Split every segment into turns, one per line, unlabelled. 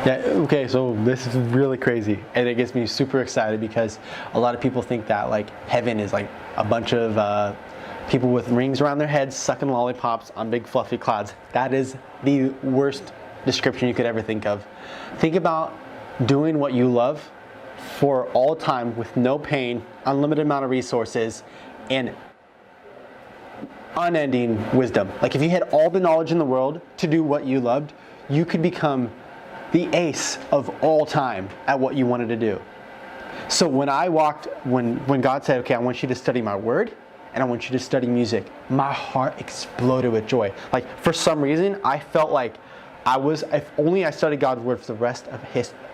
Yeah, okay, so this is really crazy, and it gets me super excited because a lot of people think that like heaven is like a bunch of people with rings around their heads sucking lollipops on big fluffy clouds. That is the worst description you could ever think of. Think about doing what you love for all time with no pain, unlimited amount of resources, and unending wisdom. Like if you had all the knowledge in the world to do what you loved, you could become the ace of all time at what you wanted to do. So when God said, okay, I want you to study my word and I want you to study music, my heart exploded with joy. Like for some reason, I felt like if only I studied God's word for the rest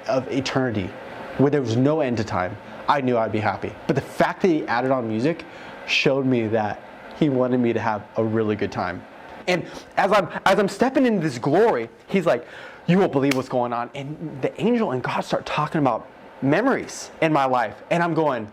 of eternity, where there was no end to time, I knew I'd be happy. But the fact that he added on music showed me that he wanted me to have a really good time. And as I'm stepping into this glory, he's like, you won't believe what's going on. And the angel and God start talking about memories in my life. And I'm going,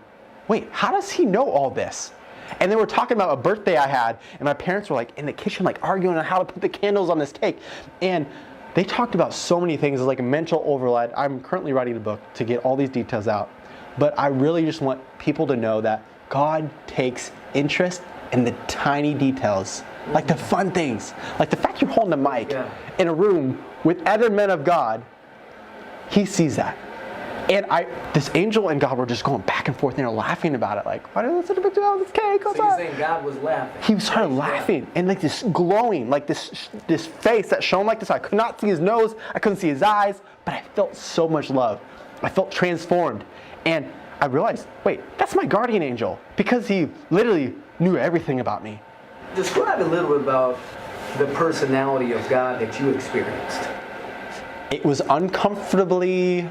wait, how does he know all this? And they were talking about a birthday I had, and my parents were like in the kitchen, like arguing on how to put the candles on this cake. And they talked about so many things, like a mental overload. I'm currently writing a book to get all these details out. But I really just want people to know that God takes interest in the tiny details, like the fun things, like the fact you're holding a mic in a room with other men of God. He sees that. And this angel and God were just going back and forth, and they're laughing about it. Like, why did I such a big deal on this cake?
So you're saying God was laughing?
He started laughing, and like this glowing, like this face that shone like this. I could not see his nose, I couldn't see his eyes, but I felt so much love. I felt transformed, and I realized, wait, that's my guardian angel, because he literally knew everything about me.
Describe a little bit about the personality of God that you experienced.
It was uncomfortably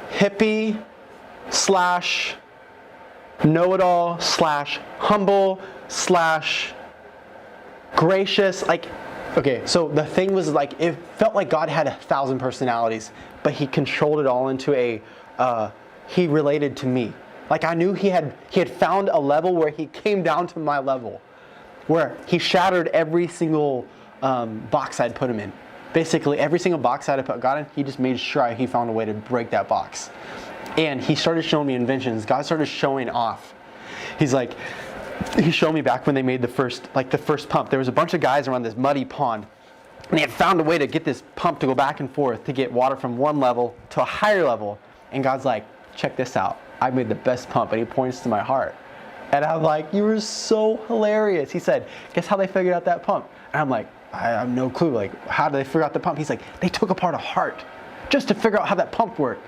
hippie / know-it-all / humble / gracious. Like, okay, so the thing was like, it felt like God had 1,000 personalities, but he controlled it all into he related to me. Like I knew he had found a level where he came down to my level, where he shattered every single box I'd put him in. Basically, every single box I'd put God in, he just made sure he found a way to break that box. And he started showing me inventions. God started showing off. He showed me back when they made the first pump. There was a bunch of guys around this muddy pond, and they had found a way to get this pump to go back and forth to get water from one level to a higher level. And God's like, check this out. I made the best pump. And he points to my heart. And I'm like, you were so hilarious. He said, guess how they figured out that pump? And I'm like, I have no clue. Like, how did they figure out the pump? He's like, they took apart a heart just to figure out how that pump worked.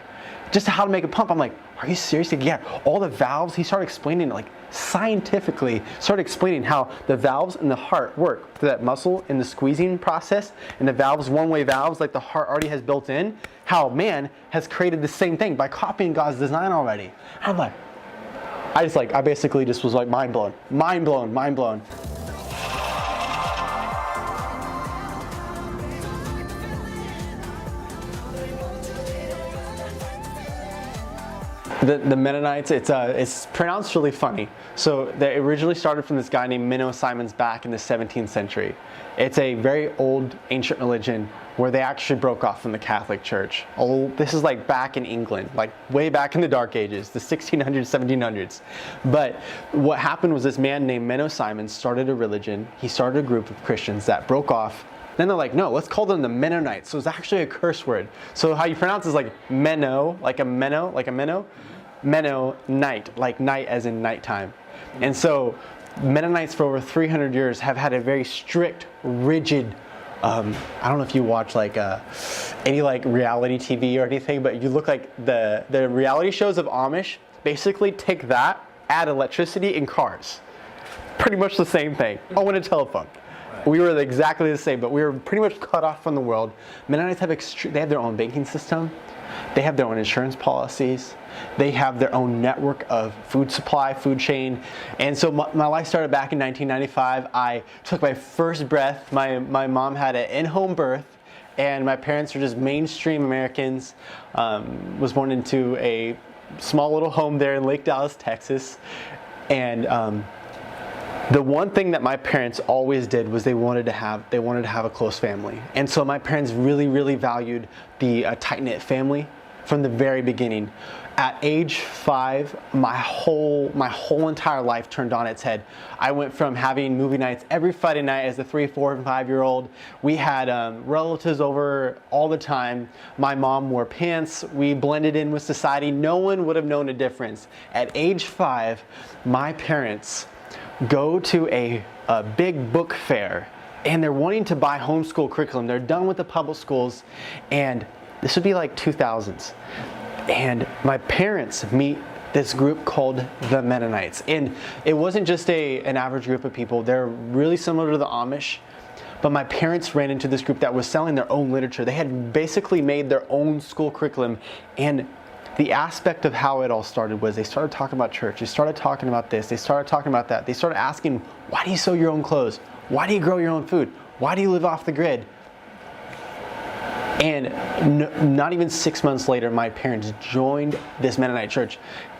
Just how to make a pump. I'm like, are you serious? Yeah, all the valves. He started explaining it, like scientifically, started explaining how the valves in the heart work through that muscle in the squeezing process, and the valves, one-way valves, like the heart already has built in, how man has created the same thing by copying God's design already. I'm like, I basically just was like mind blown. The Mennonites, it's pronounced really funny. So they originally started from this guy named Menno Simons back in the 17th century. It's a very old, ancient religion where they actually broke off from the Catholic Church. This is like back in England, like way back in the Dark Ages, the 1600s, 1700s. But what happened was this man named Menno Simons started a religion. He started a group of Christians that broke off. Then they're like, no, let's call them the Mennonites. So it's actually a curse word. So how you pronounce it is like Menno, like a Menno. Mennonite, like night as in nighttime. And so Mennonites for over 300 years have had a very strict, rigid, I don't know if you watch like any like reality TV or anything, but you look like the reality shows of Amish basically take that, add electricity and cars. Pretty much the same thing. Oh, and a telephone. We were exactly the same, but we were pretty much cut off from the world. Mennonites have they have their own banking system. They have their own insurance policies. They have their own network of food supply, food chain. And so my life started back in 1995. I took my first breath. My mom had an in-home birth, and my parents were just mainstream Americans. Was born into a small little home there in Lake Dallas, Texas. And The one thing that my parents always did was they wanted to have a close family. And so my parents really, really valued the tight-knit family from the very beginning. At age 5, my whole entire life turned on its head. I went from having movie nights every Friday night as a 3, 4, and 5-year-old. We had relatives over all the time. My mom wore pants. We blended in with society. No one would have known a difference. At age 5, my parents go to a big book fair, and they're wanting to buy homeschool curriculum. They're done with the public schools, and this would be like 2000s. And my parents meet this group called the Mennonites. And it wasn't just an average group of people. They're really similar to the Amish. But my parents ran into this group that was selling their own literature. They had basically made their own school curriculum. And the aspect of how it all started was they started talking about church. They started talking about this. They started talking about that. They started asking, why do you sew your own clothes? Why do you grow your own food? Why do you live off the grid? And not even 6 months later, my parents joined this Mennonite church.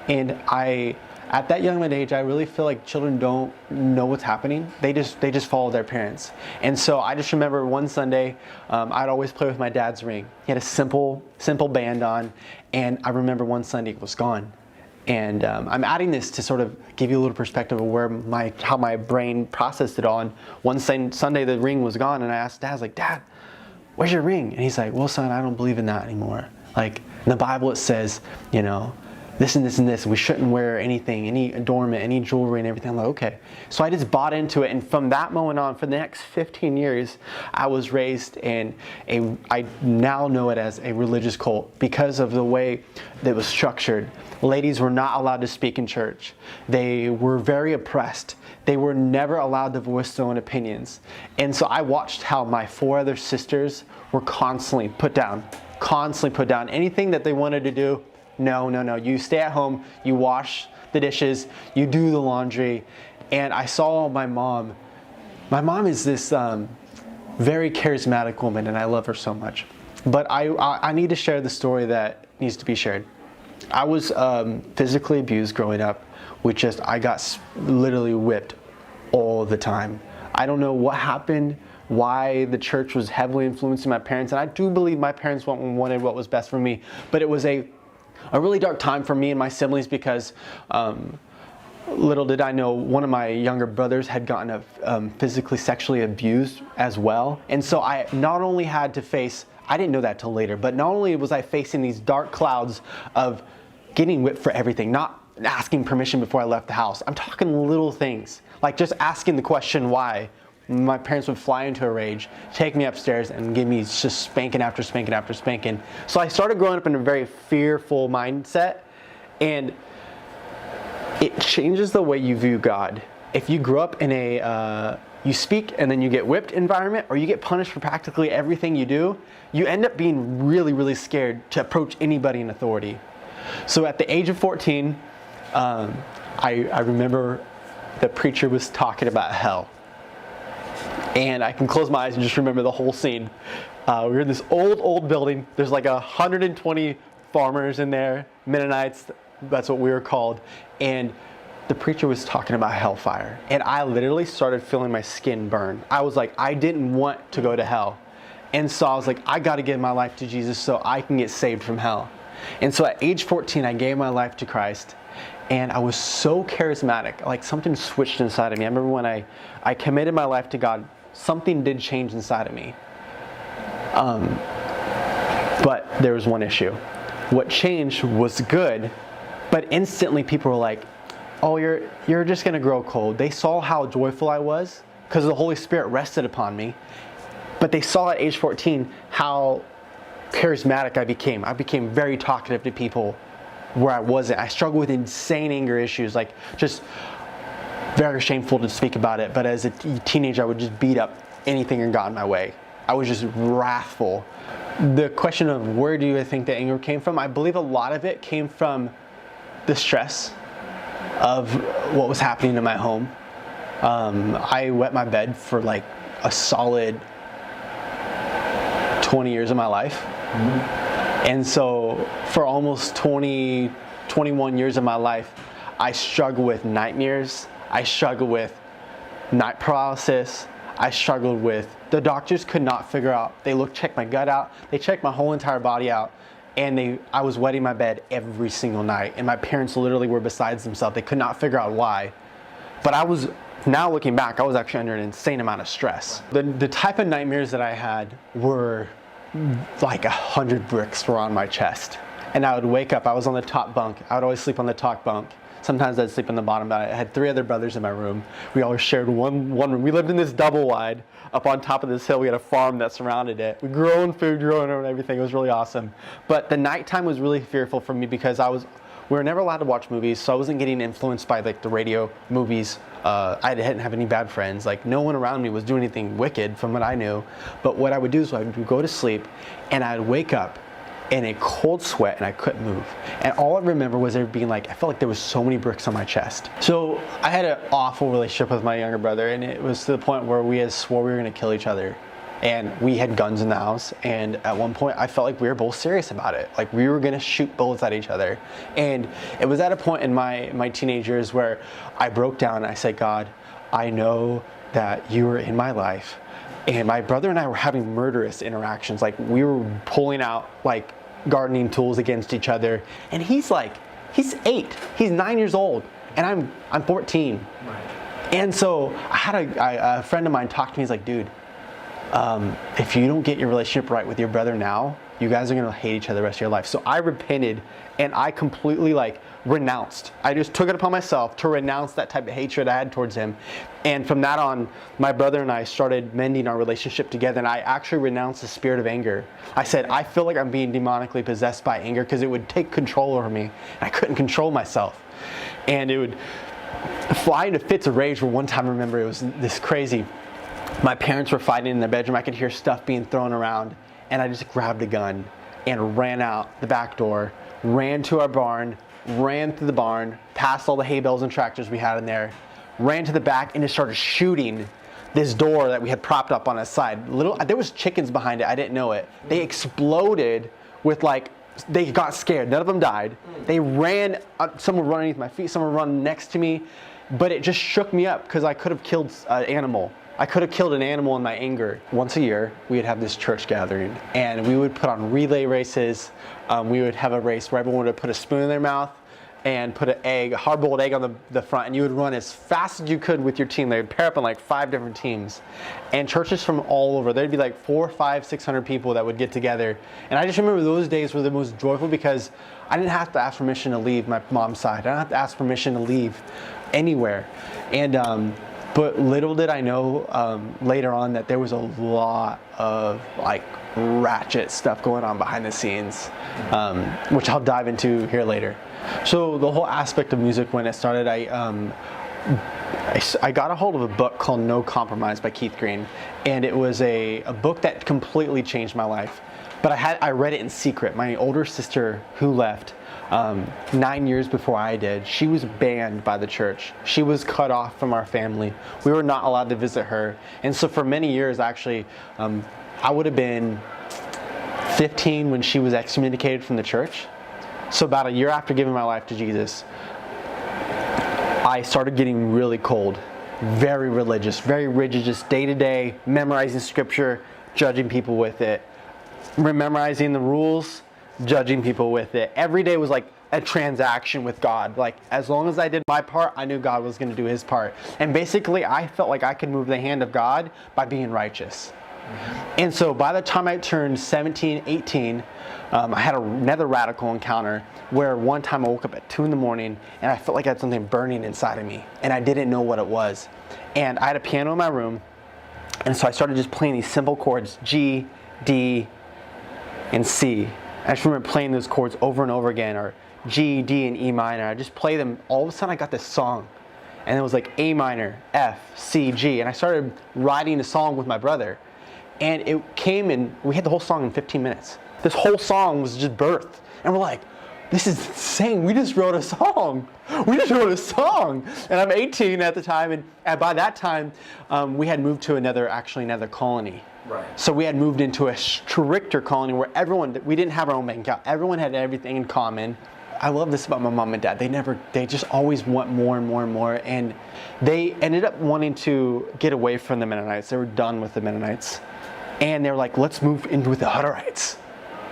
And at that young of an age, I really feel like children don't know what's happening. They just follow their parents. And so I just remember one Sunday, I'd always play with my dad's ring. He had a simple band on, and I remember one Sunday it was gone. And I'm adding this to sort of give you a little perspective of how my brain processed it all. And one Sunday the ring was gone, and I asked Dad, I was like, Dad, where's your ring? And he's like, well, son, I don't believe in that anymore. Like, in the Bible it says, you know, this and this and this. We shouldn't wear anything, any adornment, any jewelry and everything. I'm like, okay. So I just bought into it. And from that moment on, for the next 15 years, I was raised in I now know it as a religious cult because of the way that it was structured. Ladies were not allowed to speak in church. They were very oppressed. They were never allowed to voice their own opinions. And so I watched how my 4 other sisters were constantly put down. Anything that they wanted to do, no. You stay at home, you wash the dishes, you do the laundry. And I saw my mom. My mom is this very charismatic woman, and I love her so much. But I need to share the story that needs to be shared. I was physically abused growing up. I got literally whipped all the time. I don't know what happened, why the church was heavily influencing my parents, and I do believe my parents wanted what was best for me, but it was a really dark time for me and my siblings because little did I know one of my younger brothers had gotten physically sexually abused as well. And so I not only had to face, I didn't know that till later, but not only was I facing these dark clouds of getting whipped for everything, not asking permission before I left the house. I'm talking little things, like just asking the question why. My parents would fly into a rage, take me upstairs, and give me just spanking after spanking after spanking. So I started growing up in a very fearful mindset, and it changes the way you view God. If you grew up in you speak and then you get whipped environment, or you get punished for practically everything you do, you end up being really, really scared to approach anybody in authority. So at the age of 14, I remember the preacher was talking about hell. And I can close my eyes and just remember the whole scene. We're in this old building. There's like 120 farmers in there, Mennonites, that's what we were called. And the preacher was talking about hellfire. And I literally started feeling my skin burn. I was like, I didn't want to go to hell. And so I was like, I got to give my life to Jesus so I can get saved from hell. And so at age 14, I gave my life to Christ. And I was so charismatic, like something switched inside of me. I remember when I committed my life to God, something did change inside of me. But there was one issue. What changed was good, but instantly people were like, oh, you're just going to grow cold. They saw how joyful I was because the Holy Spirit rested upon me. But they saw at age 14 how charismatic I became. I became very talkative to people where I wasn't. I struggled with insane anger issues, like just very shameful to speak about it. But as a teenager, I would just beat up anything that got in my way. I was just wrathful. The question of where do I think the anger came from? I believe a lot of it came from the stress of what was happening in my home. I wet my bed for like a solid 20 years of my life. And so for almost 21 years of my life, I struggled with nightmares. I struggled with night paralysis. I struggled with, the doctors could not figure out, checked my gut out, they checked my whole entire body out, and I was wetting my bed every single night, and my parents literally were besides themselves. They could not figure out why. But now looking back, I was actually under an insane amount of stress. The type of nightmares that I had were like 100 bricks were on my chest. And I would wake up, I was on the top bunk. I would always sleep on the top bunk. Sometimes I'd sleep on the bottom. I had 3 other brothers in my room. We all shared one room. We lived in this double wide up on top of this hill. We had a farm that surrounded it. We grew our own food, grew our own everything. It was really awesome. But the nighttime was really fearful for me because we were never allowed to watch movies, so I wasn't getting influenced by like the radio movies. I didn't have any bad friends. Like no one around me was doing anything wicked from what I knew. But what I would do is I would go to sleep and I'd wake up in a cold sweat and I couldn't move. And all I remember was there being like, I felt like there was so many bricks on my chest. So I had an awful relationship with my younger brother, and it was to the point where we had swore we were gonna kill each other. And we had guns in the house, and at one point I felt like we were both serious about it. Like we were gonna shoot bullets at each other. And it was at a point in my teenage years where I broke down and I said, God, I know that you are in my life. And my brother and I were having murderous interactions. Like we were pulling out like gardening tools against each other. And he's 8, he's 9 years old, and I'm 14. Right. And so I had a friend of mine talk to me. He's like, dude, if you don't get your relationship right with your brother now, you guys are gonna hate each other the rest of your life. So I repented and I completely renounced. I just took it upon myself to renounce that type of hatred I had towards him. And from that on, my brother and I started mending our relationship together, and I actually renounced the spirit of anger. I said, I feel like I'm being demonically possessed by anger because it would take control over me. I couldn't control myself. And it would fly into fits of rage where one time I remember it was this crazy. My parents were fighting in their bedroom. I could hear stuff being thrown around, and I just grabbed a gun and ran out the back door, ran to our barn, ran through the barn, past all the hay bales and tractors we had in there, ran to the back and just started shooting this door that we had propped up on its side. There was chickens behind it. I didn't know it. They exploded with they got scared. None of them died. They ran, someone ran underneath my feet, someone ran next to me, but it just shook me up because I could have killed an animal. I could have killed an animal in my anger. Once a year, we'd have this church gathering, and we would put on relay races. We would have a race where everyone would put a spoon in their mouth and put a hard-boiled egg on the front, and you would run as fast as you could with your team. They would pair up in 5 different teams. And churches from all over, there'd be 400, 500, 600 people that would get together. And I just remember those days were the most joyful because I didn't have to ask permission to leave my mom's side. I didn't have to ask permission to leave anywhere. And but little did I know later on that there was a lot of ratchet stuff going on behind the scenes, which I'll dive into here later. So the whole aspect of music, when it started, I got a hold of a book called No Compromise by Keith Green, and it was a book that completely changed my life. But I read it in secret. My older sister, who left 9 years before I did, she was banned by the church. She was cut off from our family. We were not allowed to visit her. And so for many years, actually, I would have been 15 when she was excommunicated from the church. So about a year after giving my life to Jesus, I started getting really cold, very religious, very rigid, just day to day, memorizing scripture, judging people with it, memorizing the rules, judging people with it. Every day was like a transaction with God. As long as I did my part, I knew God was going to do his part. And basically, I felt like I could move the hand of God by being righteous. And so by the time I turned 17, 18, I had another radical encounter where one time I woke up at 2 in the morning and I felt like I had something burning inside of me, and I didn't know what it was. And I had a piano in my room, and so I started just playing these simple chords, G, D, and C. I just remember playing those chords over and over again, or G, D, and E minor. I just played them. All of a sudden I got this song, and it was A minor, F, C, G, and I started writing a song with my brother. And it came in, we had the whole song in 15 minutes. This whole song was just birthed. And we're like, this is insane. We just wrote a song. We just wrote a song. And I'm 18 at the time. And by that time, we had moved to another colony. Right. So we had moved into a stricter colony where we didn't have our own bank account. Everyone had everything in common. I love this about my mom and dad. They just always want more and more and more. And they ended up wanting to get away from the Mennonites. They were done with the Mennonites. And they were like, let's move in with the Hutterites.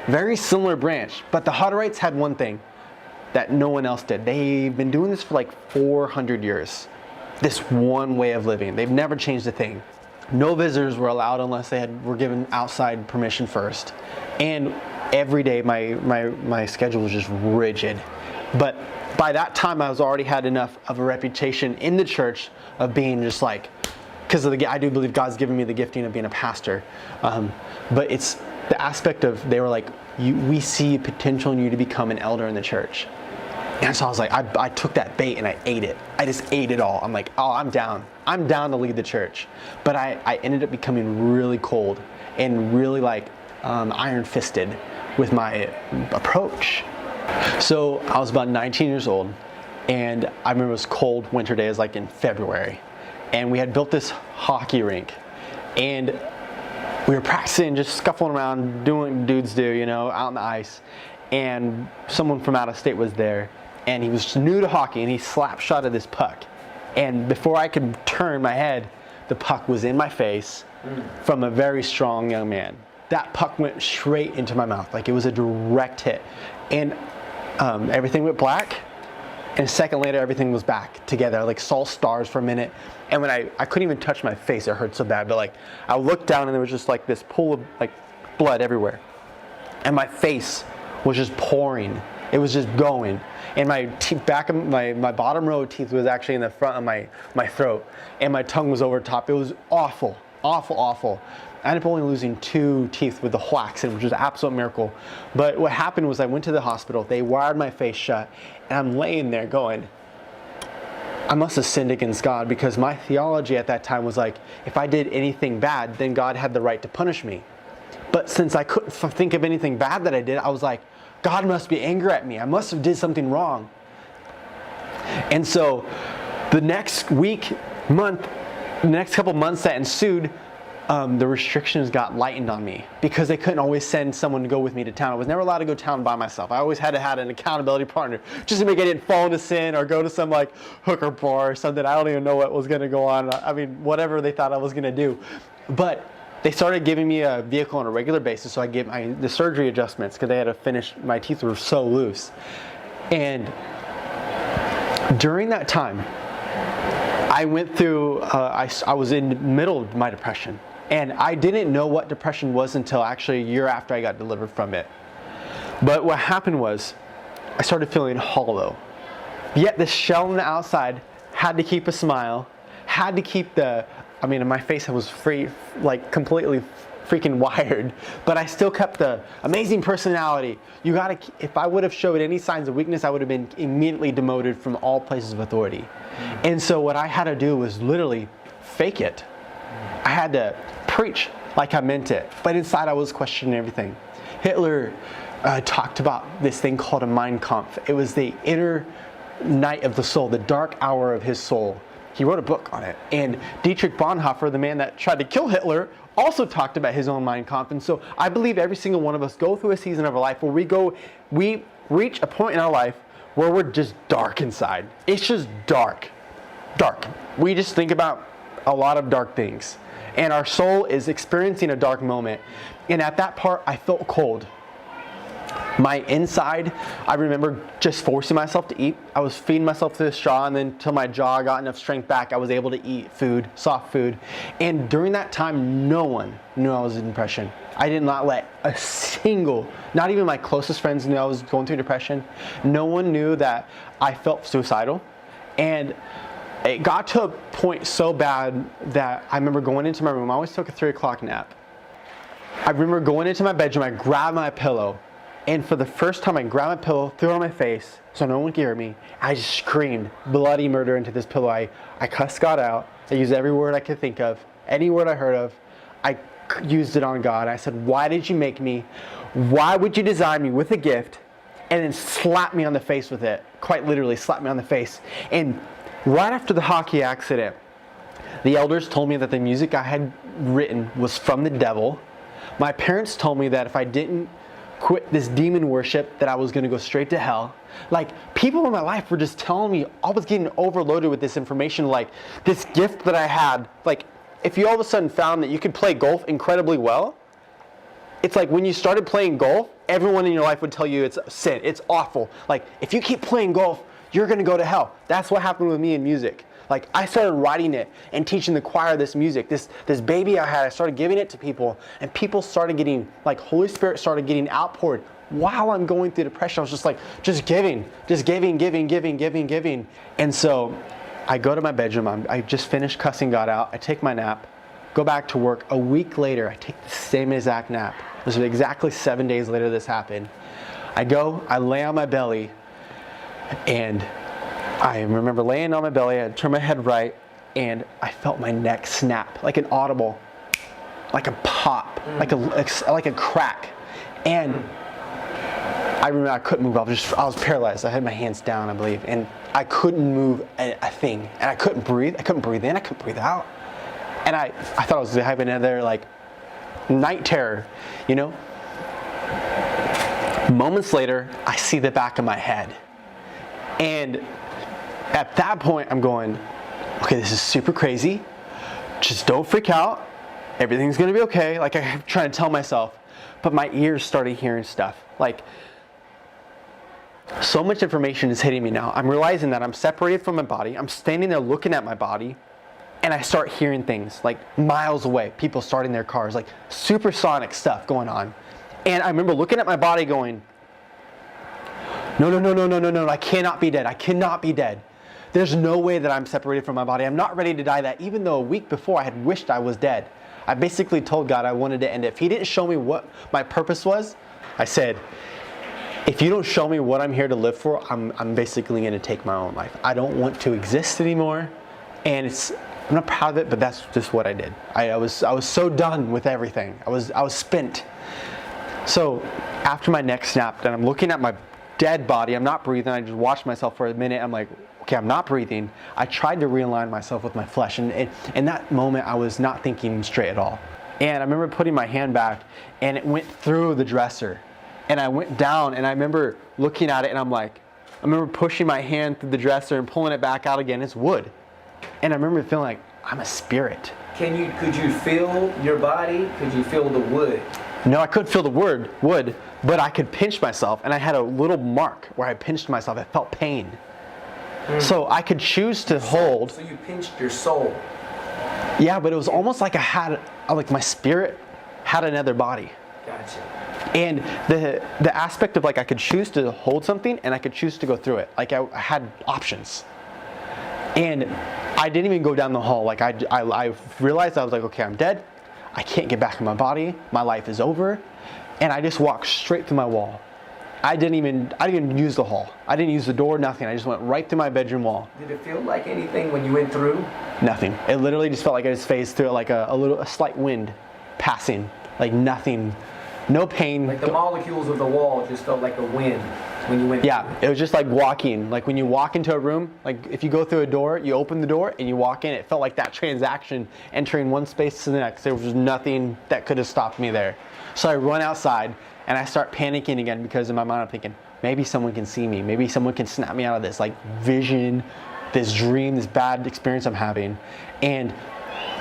Very similar branch. But the Hutterites had one thing that no one else did. They've been doing this for like 400 years. This one way of living. They've never changed a thing. No visitors were allowed unless they were given outside permission first. And every day my schedule was just rigid. But by that time I was already had enough of a reputation in the church of being just like, because I do believe God's given me the gifting of being a pastor. But it's the aspect of, they were like, we see potential in you to become an elder in the church. And so I was like, I took that bait and I ate it. I just ate it all. I'm like, oh, I'm down. I'm down to lead the church. But I ended up becoming really cold and really like iron-fisted with my approach. So I was about 19 years old, and I remember it was cold winter days, like in February. And we had built this hockey rink, and we were practicing, just scuffling around, doing what dudes do, you know, out on the ice. And someone from out of state was there, and he was new to hockey, and he slap shotted this puck. And before I could turn my head, the puck was in my face from a very strong young man. That puck went straight into my mouth, like it was a direct hit. And everything went black. And a second later, everything was back together. I like saw stars for a minute. And when I couldn't even touch my face, it hurt so bad. But like, I looked down and there was just like this pool of like blood everywhere. And my face was just pouring. It was just going. And my back of my bottom row of teeth was actually in the front of my throat. And my tongue was over top. It was awful, awful, awful. I ended up only losing 2 teeth with the whole accident, which was an absolute miracle. But what happened was I went to the hospital. They wired my face shut. And I'm laying there going, I must have sinned against God, because my theology at that time was like, if I did anything bad, then God had the right to punish me. But since I couldn't think of anything bad that I did, I was like, God must be angry at me. I must have did something wrong. And so the next week, month, the next couple months that ensued, the restrictions got lightened on me because they couldn't always send someone to go with me to town. I was never allowed to go to town by myself. I always had to have an accountability partner just to make I didn't fall into sin or go to some like hooker bar or something. I don't even know what was going to go on. I mean, whatever they thought I was going to do. But they started giving me a vehicle on a regular basis, so I get the surgery adjustments because they had to finish, my teeth were so loose. And during that time, I went through, I was in the middle of my depression. And I didn't know what depression was until actually a year after I got delivered from it. But what happened was, I started feeling hollow. Yet the shell on the outside had to keep a smile, had to keep my face was completely freaking wired, but I still kept the amazing personality. If I would have showed any signs of weakness, I would have been immediately demoted from all places of authority. And so what I had to do was literally fake it. I had to preach like I meant it, but inside I was questioning everything. Hitler talked about this thing called a Mein Kampf. It was the inner night of the soul, the dark hour of his soul. He wrote a book on it. And Dietrich Bonhoeffer, the man that tried to kill Hitler, also talked about his own Mein Kampf. And so I believe every single one of us go through a season of our life where we reach a point in our life where we're just dark inside. It's just dark. Dark. We just think about a lot of dark things. And our soul is experiencing a dark moment. And at that part, I felt cold. My inside, I remember just forcing myself to eat. I was feeding myself through the straw, and then until my jaw got enough strength back, I was able to eat food, soft food. And during that time, no one knew I was in depression. I did not let a single, not even my closest friends knew I was going through depression. No one knew that I felt suicidal. And it got to a point so bad that I remember going into my room. I always took a 3 o'clock nap. I remember going into my bedroom, I grabbed my pillow, and for the first time I grabbed my pillow, threw it on my face so no one could hear me. I just screamed bloody murder into this pillow. I cussed God out. I used every word I could think of, any word I heard of. I used it on God. I said, why did you make me? Why would you design me with a gift and then slap me on the face with it? Quite literally slap me on the face. And right after the hockey accident, the elders told me that the music I had written was from the devil. My parents told me that if I didn't quit this demon worship that I was going to go straight to hell. Like, people in my life were just telling me I was getting overloaded with this information, like this gift that I had. Like, if you all of a sudden found that you could play golf incredibly well, it's like when you started playing golf, everyone in your life would tell you it's sin, it's awful. Like, if you keep playing golf, you're going to go to hell. That's what happened with me in music. Like, I started writing it and teaching the choir this music. This baby I had, I started giving it to people, and people started getting, like, Holy Spirit started getting outpoured while I'm going through depression. I was just like, just giving. And so I go to my bedroom. I just finished cussing God out. I take my nap, go back to work. A week later, I take the same exact nap. This was exactly 7 days later this happened. I go, I lay on my belly, and I remember laying on my belly, I turned my head right, and I felt my neck snap, like an audible, like a pop, like a crack. And I remember I couldn't move, I was paralyzed. I had my hands down, I believe, and I couldn't move a thing. And I couldn't breathe in, I couldn't breathe out. And I thought I was having another, like, night terror, you know? Moments later, I see the back of my head. And at that point, I'm going, okay, this is super crazy. Just don't freak out. Everything's gonna be okay. Like, I'm trying to tell myself. But my ears started hearing stuff. Like, so much information is hitting me now. I'm realizing that I'm separated from my body. I'm standing there looking at my body, and I start hearing things like miles away. People starting their cars, like supersonic stuff going on. And I remember looking at my body going, no, I cannot be dead. I cannot be dead. There's no way that I'm separated from my body. I'm not ready to die that, even though a week before I had wished I was dead. I basically told God I wanted to end it. If He didn't show me what my purpose was, I said, if you don't show me what I'm here to live for, I'm basically going to take my own life. I don't want to exist anymore. And I'm not proud of it, but that's just what I did. I was so done with everything. I was spent. So after my neck snapped, and I'm looking at my dead body, I'm not breathing. I just watched myself for a minute. I'm like, okay, I'm not breathing. I tried to realign myself with my flesh, and in that moment, I was not thinking straight at all. And I remember putting my hand back, and it went through the dresser. And I went down, and I remember looking at it, and I remember pushing my hand through the dresser and pulling it back out again. It's wood. And I remember feeling like, I'm a spirit.
Could you feel your body? Could you feel the wood?
No, I couldn't feel the wood, but I could pinch myself, and I had a little mark where I pinched myself. I felt pain. So I could choose to hold.
So you pinched your soul.
Yeah, but it was almost like my spirit had another body.
Gotcha.
And the aspect of, like, I could choose to hold something, and I could choose to go through it. Like, I had options. And I didn't even go down the hall. Like, I realized, I was like, okay, I'm dead. I can't get back in my body. My life is over. And I just walked straight through my wall. I didn't even use the hall. I didn't use the door, nothing. I just went right through my bedroom wall.
Did it feel like anything when you went through?
Nothing. It literally just felt like I just phased through it, like a slight wind passing. Like nothing. No pain.
Like the molecules of the wall just felt like a wind when you went through.
Yeah, it was just like walking. Like when you walk into a room, like if you go through a door, you open the door and you walk in, it felt like that transaction entering one space to the next. There was nothing that could have stopped me there. So I run outside and I start panicking again, because in my mind I'm thinking, maybe someone can see me. Maybe someone can snap me out of this, like, vision, this dream, this bad experience I'm having. And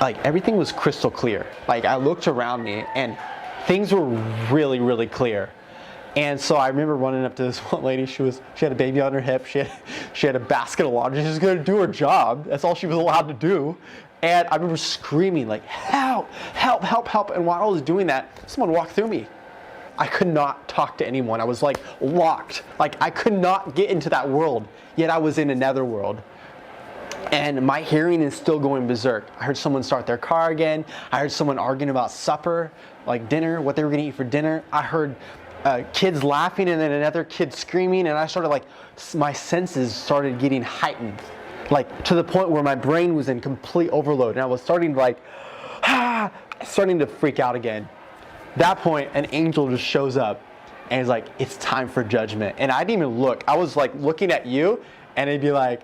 like everything was crystal clear. Like I looked around me and things were really, really clear. And so I remember running up to this one lady. She had a baby on her hip. She had a basket of laundry. She was going to do her job. That's all she was allowed to do. And I remember screaming like, help, help, help, help. And while I was doing that, someone walked through me. I could not talk to anyone. I was like locked. Like I could not get into that world. Yet I was in another world. And my hearing is still going berserk. I heard someone start their car again. I heard someone arguing about supper, like dinner, what they were going to eat for dinner. I heard kids laughing and then another kid screaming, and I started like, my senses started getting heightened, like to the point where my brain was in complete overload, and I was starting to starting to freak out again. That point, an angel just shows up and is like, it's time for judgment. And I didn't even look. I was like looking at you, and it'd be like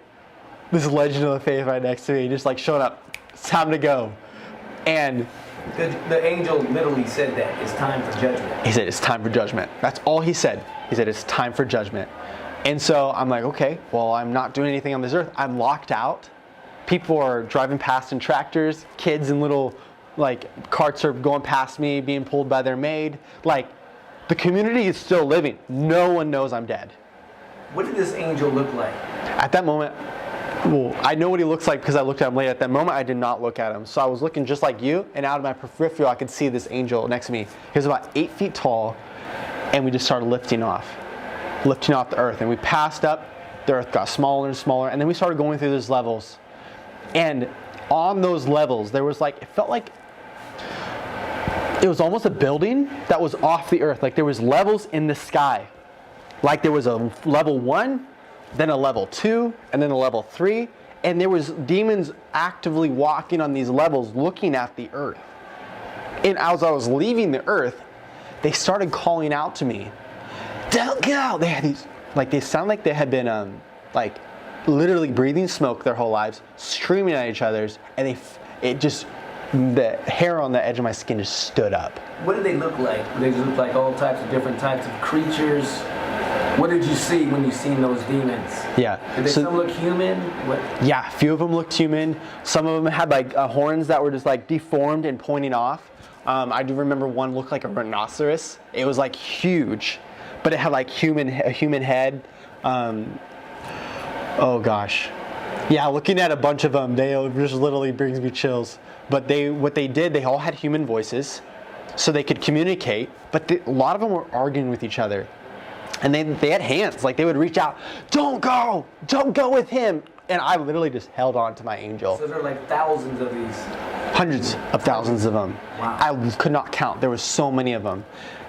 this legend of the faith right next to me, just like showing up. It's time to go. And
The angel literally said that it's time for judgment.
He said, it's time for judgment. That's all he said. He said, it's time for judgment. And so I'm like, okay, well, I'm not doing anything on this earth. I'm locked out. People are driving past in tractors. Kids in little, like, carts are going past me, being pulled by their maid. Like, the community is still living. No one knows I'm dead.
What did this angel look like?
At that moment, well, I know what he looks like because I looked at him later. At that moment, I did not look at him. So I was looking just like you, and out of my peripheral, I could see this angel next to me. He was about 8 feet tall, and we just started lifting off the earth. And we passed up, the earth got smaller and smaller, and then we started going through those levels. And on those levels, there was like, it felt like it was almost a building that was off the earth. Like there was levels in the sky. Like there was a level 1, then a level 2, and then a level 3. And there was demons actively walking on these levels looking at the earth. And as I was leaving the earth, they started calling out to me, "Don't go!" They had these, like they sound like they had been like literally breathing smoke their whole lives, screaming at each other, and the hair on the edge of my skin just stood up.
What did they look like? Did they just look like all types of different types of creatures? What did you see when you seen those demons?
Yeah.
Did some look human? What?
Yeah, a few of them looked human. Some of them had like horns that were just like deformed and pointing off. I do remember one looked like a rhinoceros. It was like huge, but it had like a human head. Oh gosh. Yeah, looking at a bunch of them, they just literally brings me chills. But what they did, they all had human voices, so they could communicate. But a lot of them were arguing with each other, and they had hands. Like they would reach out, don't go with him. And I literally just held on to my angel.
So there are like thousands of these.
Hundreds of thousands of them.
Wow.
I could not count. There were so many of them.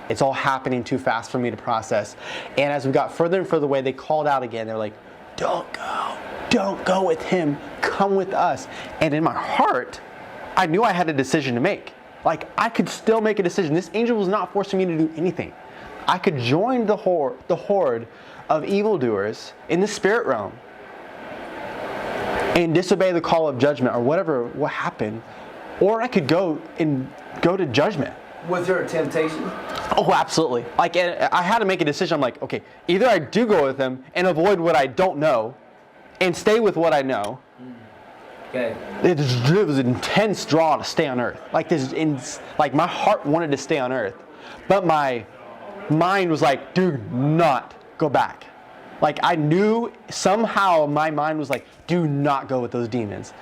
It's all happening too fast for me to process. And as we got further and further away, they called out again. They're like, don't go with him. Come with us. And in my heart, I knew I had a decision to make. Like I could still make a decision. This angel was not forcing me to do anything. I could join the horde of evildoers in the spirit realm and disobey the call of judgment or what happened, or I could go to judgment.
Was there a temptation?
Oh, absolutely. Like I had to make a decision. I'm like, okay, either I do go with him and avoid what I don't know and stay with what I know.
Okay.
It was an intense draw to stay on earth. Like my heart wanted to stay on earth, but my mind was like, do not go back. Like I knew somehow my mind was like, do not go with those demons.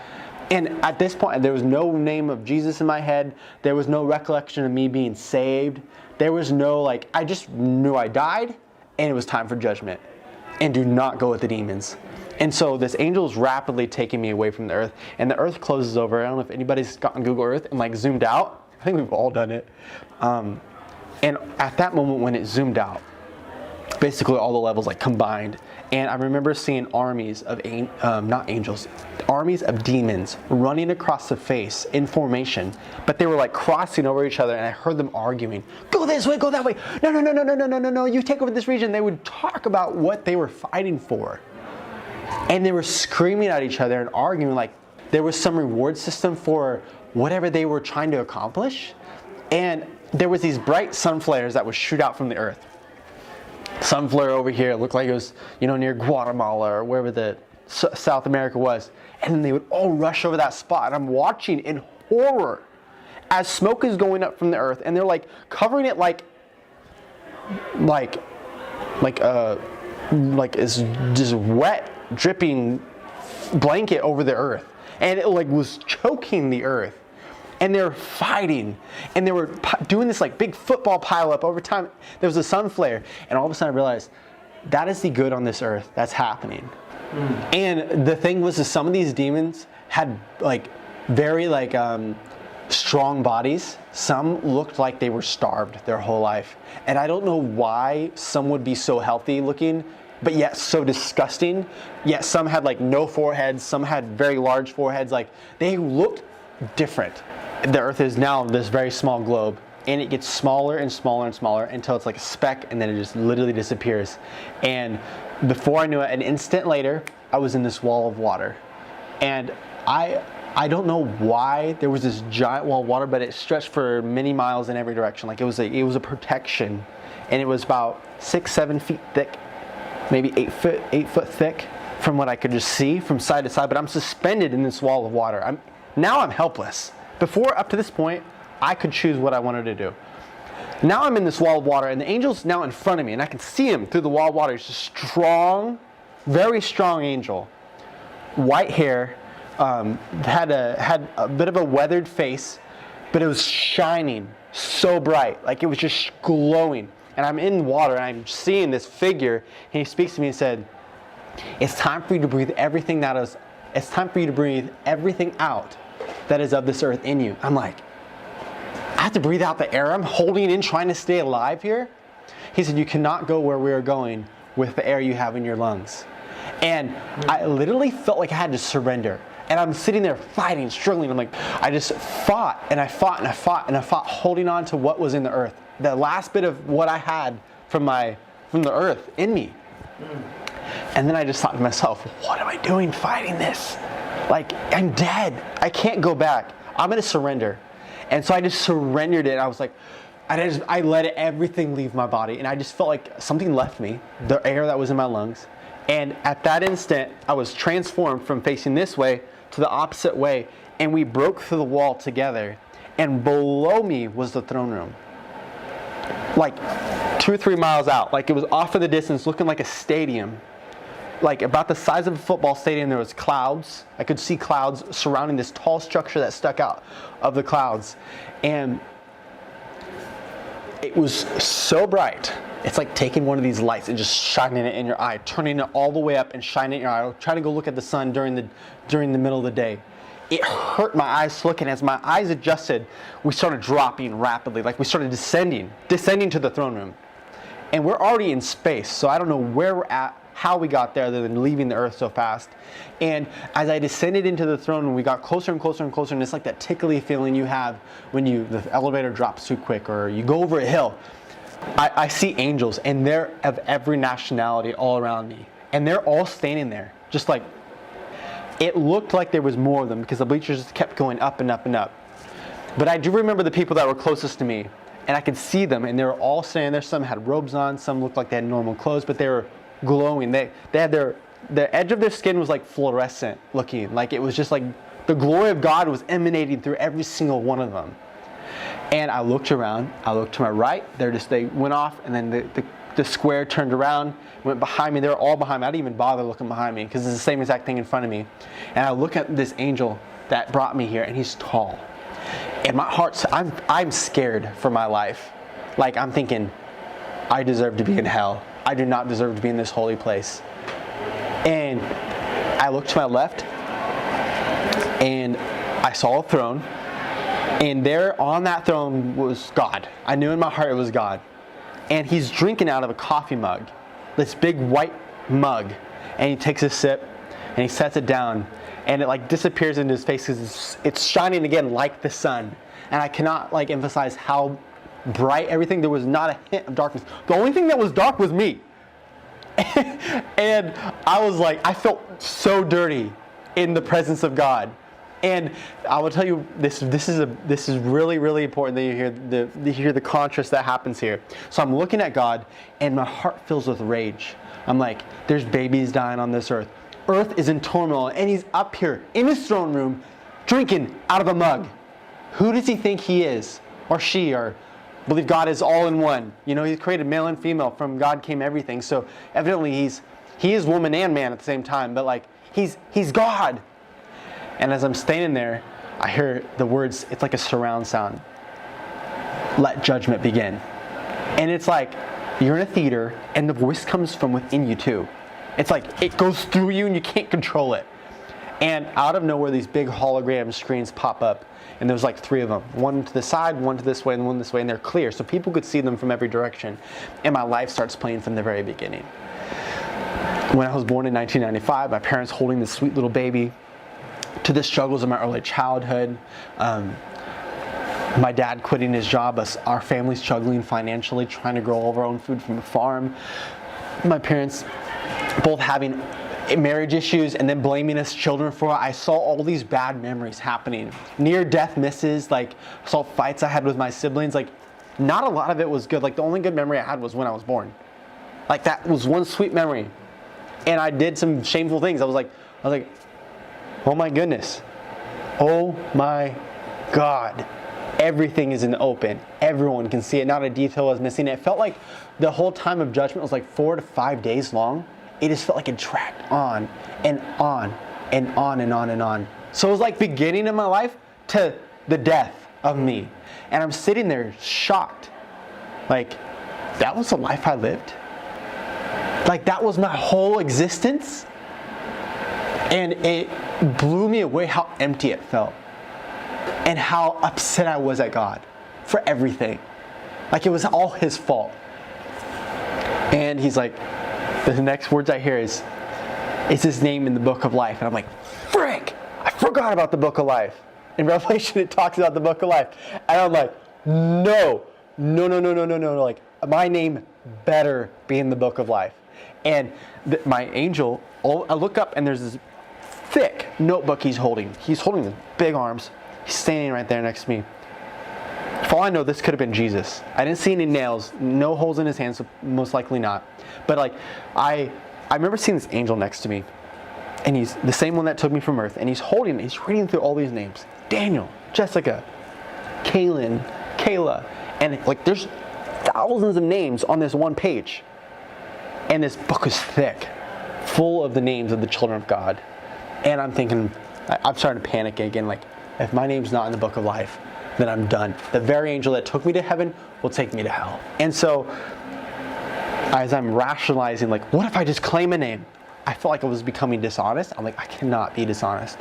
And at this point, there was no name of Jesus in my head. There was no recollection of me being saved. There was no I just knew I died and it was time for judgment. And do not go with the demons. And so this angel is rapidly taking me away from the earth, and the earth closes over. I don't know if anybody's gotten Google Earth and zoomed out. I think we've all done it. And at that moment when it zoomed out, basically all the levels combined, and I remember seeing armies of armies of demons running across the face in formation, but they were crossing over each other, and I heard them arguing, go this way, go that way, no, you take over this region. They would talk about what they were fighting for, and they were screaming at each other and arguing like there was some reward system for whatever they were trying to accomplish. And there was these bright sun flares that would shoot out from the earth. Sun flare over here, it looked like it was, near Guatemala or wherever the South America was. And then they would all rush over that spot. And I'm watching in horror as smoke is going up from the earth, and they're covering it like it's just wet, dripping blanket over the earth. And it was choking the earth. And they were fighting, and they were doing this big football pileup over time. There was a sun flare, and all of a sudden I realized that is the good on this earth that's happening. And the thing was that some of these demons had very strong bodies. Some looked like they were starved their whole life, and I don't know why some would be so healthy looking, but yet so disgusting. Yet some had no foreheads, some had very large foreheads. They looked different. The earth is now this very small globe, and it gets smaller and smaller and smaller until it's like a speck, and then it just literally disappears. And before I knew it, an instant later, I was in this wall of water. And I don't know why there was this giant wall of water, but it stretched for many miles in every direction. Like it was a protection, and it was about 6-7 feet thick, maybe 8 foot thick, from what I could just see from side to side. But I'm suspended in this wall of water. I'm helpless. Before, up to this point, I could choose what I wanted to do. Now I'm in this wall of water, and the angel's now in front of me, and I can see him through the wall of water. He's a strong, very strong angel, white hair. Had a bit of a weathered face, but it was shining so bright, like it was just glowing. And I'm in water, and I'm seeing this figure, and he speaks to me and said, "It's time for you to breathe everything that is. It's time for you to breathe everything out that is of this earth in you." I'm like, I have to breathe out the air I'm holding in, trying to stay alive here. He said, "You cannot go where we are going with the air you have in your lungs." And I literally felt like I had to surrender. And I'm sitting there fighting, struggling. I'm like, I just fought and I fought and I fought and I fought, holding on to what was in the earth. The last bit of what I had from the earth in me. And then I just thought to myself, what am I doing fighting this? Like, I'm dead. I can't go back. I'm going to surrender. And so I just surrendered it. I was like, I let everything leave my body. And I just felt like something left me, the air that was in my lungs. And at that instant, I was transformed from facing this way to the opposite way, and we broke through the wall together. And below me was the throne room, like 2 or 3 miles out. Like it was off in the distance, looking like a stadium, like about the size of a football stadium. There was clouds. I could see clouds surrounding this tall structure that stuck out of the clouds, and it was so bright. It's like taking one of these lights and just shining it in your eye, turning it all the way up and shining it in your eye. I was trying to go look at the sun during the middle of the day. It hurt my eyes to look, and as my eyes adjusted, we started dropping rapidly. Like we started descending to the throne room. And we're already in space, so I don't know where we're at, how we got there other than leaving the earth so fast. And as I descended into the throne room, we got closer and closer and closer, and it's like that tickly feeling you have when the elevator drops too quick or you go over a hill. I see angels, and they're of every nationality all around me. And they're all standing there, just like, it looked like there was more of them because the bleachers just kept going up and up and up. But I do remember the people that were closest to me, and I could see them, and they were all standing there. Some had robes on, some looked like they had normal clothes, but they were glowing. They had the edge of their skin was like fluorescent looking, like it was just like the glory of God was emanating through every single one of them. And I looked around, I looked to my right, they went off, and then the square turned around, went behind me. They were all behind me. I didn't even bother looking behind me because it's the same exact thing in front of me. And I look at this angel that brought me here, and he's tall. And my heart's, I'm scared for my life. Like I'm thinking, I deserve to be in hell. I do not deserve to be in this holy place. And I looked to my left, and I saw a throne. And there on that throne was God. I knew in my heart it was God. And he's drinking out of a coffee mug, this big white mug. And he takes a sip, and he sets it down, and it like disappears into his face because it's shining again like the sun. And I cannot like emphasize how bright everything. There was not a hint of darkness. The only thing that was dark was me. And I was like, I felt so dirty in the presence of God. And I will tell you, this is really, really important that you hear the contrast that happens here. So I'm looking at God, and my heart fills with rage. I'm like, there's babies dying on this earth. Earth is in turmoil, and he's up here in his throne room, drinking out of a mug. Who does he think he is, or she, or I believe God is all in one? You know, he's created male and female. From God came everything. So evidently he is woman and man at the same time. But like he's God. And as I'm standing there, I hear the words, it's like a surround sound. Let judgment begin. And it's like, you're in a theater, and the voice comes from within you too. It's like, it goes through you and you can't control it. And out of nowhere, these big hologram screens pop up. And there's like 3 of them. One to the side, one to this way, and one this way. And they're clear, so people could see them from every direction. And my life starts playing from the very beginning. When I was born in 1995, my parents holding this sweet little baby, to the struggles of my early childhood, my dad quitting his job, our family struggling financially, trying to grow all of our own food from a farm, my parents both having marriage issues and then blaming his children for it. I saw all these bad memories happening. Near-death misses, like I saw fights I had with my siblings. Like not a lot of it was good. Like the only good memory I had was when I was born. Like that was one sweet memory. And I did some shameful things. I was like, oh my goodness. Oh my God. Everything is in the open. Everyone can see it. Not a detail was missing. It felt like the whole time of judgment was like 4 to 5 days long. It just felt like it dragged on and on and on and on and on. So it was like beginning of my life to the death of me. And I'm sitting there shocked. Like, that was the life I lived? Like, that was my whole existence? And it blew me away how empty it felt. And how upset I was at God for everything. Like, it was all his fault. And he's like, the next words I hear is his name in the book of life. And I'm like, frick, I forgot about the book of life. In Revelation, it talks about the book of life. And I'm like, no. Like, my name better be in the book of life. And my angel, I look up and there's this thick notebook he's holding. He's holding with big arms. He's standing right there next to me. For all I know, this could have been Jesus. I didn't see any nails, no holes in his hands, so most likely not. But like, I remember seeing this angel next to me, and he's the same one that took me from earth, and he's reading through all these names. Daniel, Jessica, Kaylin, Kayla, and like there's thousands of names on this one page. And this book is thick, full of the names of the children of God. And I'm thinking, I'm starting to panic again, like, if my name's not in the book of life, then I'm done. The very angel that took me to heaven will take me to hell. And so, as I'm rationalizing, like, what if I just claim a name? I felt like I was becoming dishonest. I'm like, I cannot be dishonest.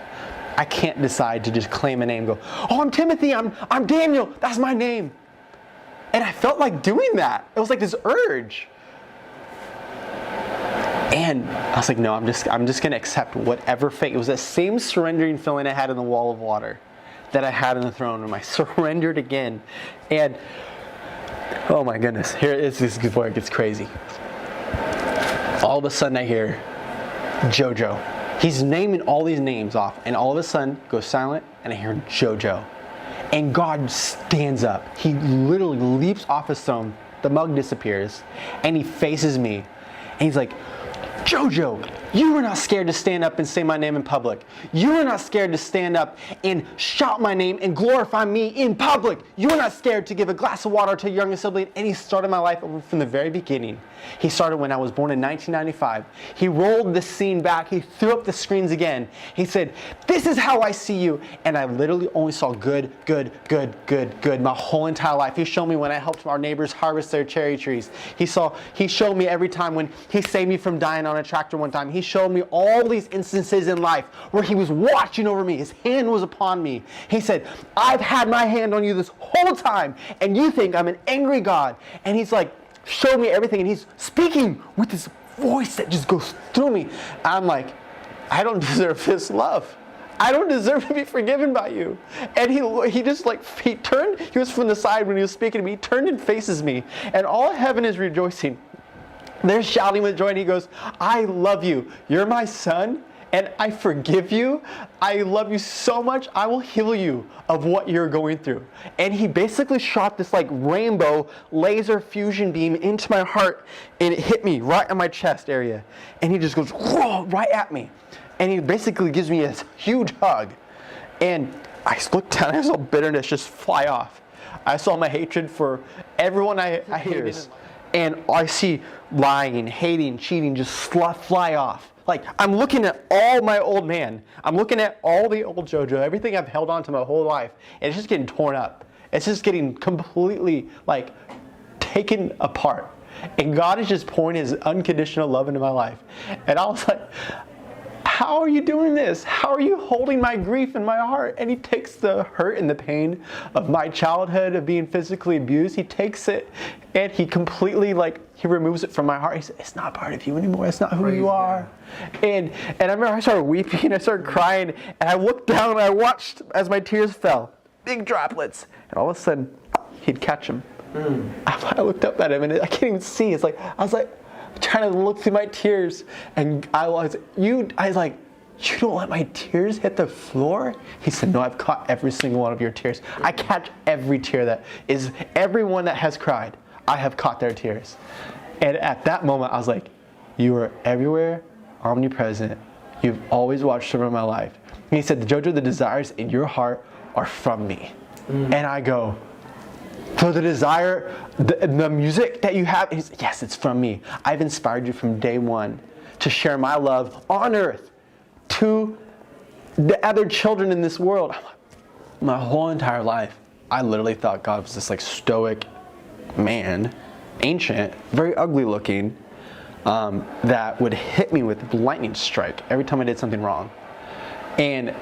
I can't decide to just claim a name and go, oh, I'm Timothy, I'm Daniel, that's my name. And I felt like doing that. It was like this urge. And I was like, no, I'm just gonna accept whatever fate. It was that same surrendering feeling I had in the wall of water that I had in the throne room. I surrendered again. And oh my goodness, here is this is where it gets crazy. All of a sudden I hear Jojo. He's naming all these names off, and all of a sudden goes silent, and I hear Jojo. And God stands up. He literally leaps off his throne. The mug disappears, and he faces me, and he's like, Jojo, you were not scared to stand up and say my name in public. You were not scared to stand up and shout my name and glorify me in public. You were not scared to give a glass of water to your younger sibling. And he started my life over from the very beginning. He started when I was born in 1995. He rolled the scene back. He threw up the screens again. He said, this is how I see you. And I literally only saw good my whole entire life. He showed me when I helped our neighbors harvest their cherry trees. He showed me every time when he saved me from dying on a tractor one time. He showed me all these instances in life where he was watching over me. His hand was upon me. He said, I've had my hand on you this whole time, and you think I'm an angry God. And he's like, showed me everything, and he's speaking with this voice that just goes through me. I'm like, I don't deserve this love. I don't deserve to be forgiven by you. And he just like, he turned, he was from the side when he was speaking to me, he turned and faces me, and all heaven is rejoicing. They're shouting with joy, and he goes, I love you. You're my son, and I forgive you. I love you so much. I will heal you of what you're going through. And he basically shot this like rainbow laser fusion beam into my heart, and it hit me right on my chest area. And he just goes, whoa, right at me. And he basically gives me a huge hug. And I looked down, and I saw bitterness just fly off. I saw my hatred for everyone I hated. And I see lying, hating, cheating just fly off. Like, I'm looking at all my old man. I'm looking at all the old Jojo, everything I've held on to my whole life. And it's just getting torn up. It's just getting completely, like, taken apart. And God is just pouring his unconditional love into my life. And I was like, how are you doing this? How are you holding my grief in my heart? And he takes the hurt and the pain of my childhood of being physically abused. He takes it and he completely, like, he removes it from my heart. He said, it's not part of you anymore. It's not who you are. And I remember I started weeping. I started crying. And I looked down and I watched as my tears fell. Big droplets. And all of a sudden, he'd catch them. I looked up at him and I can't even see. It's like, I was like, trying to look through my tears, and I was like, you don't let my tears hit the floor? He said, no, I've caught every single one of your tears. I catch every tear that is, everyone that has cried, I have caught their tears. And at that moment, I was like, you are everywhere, omnipresent. You've always watched over my life. And he said, Jojo, the desires in your heart are from me. And I go, so the desire, the music that you have, yes, it's from me. I've inspired you from day one to share my love on earth to the other children in this world. My whole entire life, I literally thought God was this like stoic man, ancient, very ugly looking, that would hit me with lightning strike every time I did something wrong. And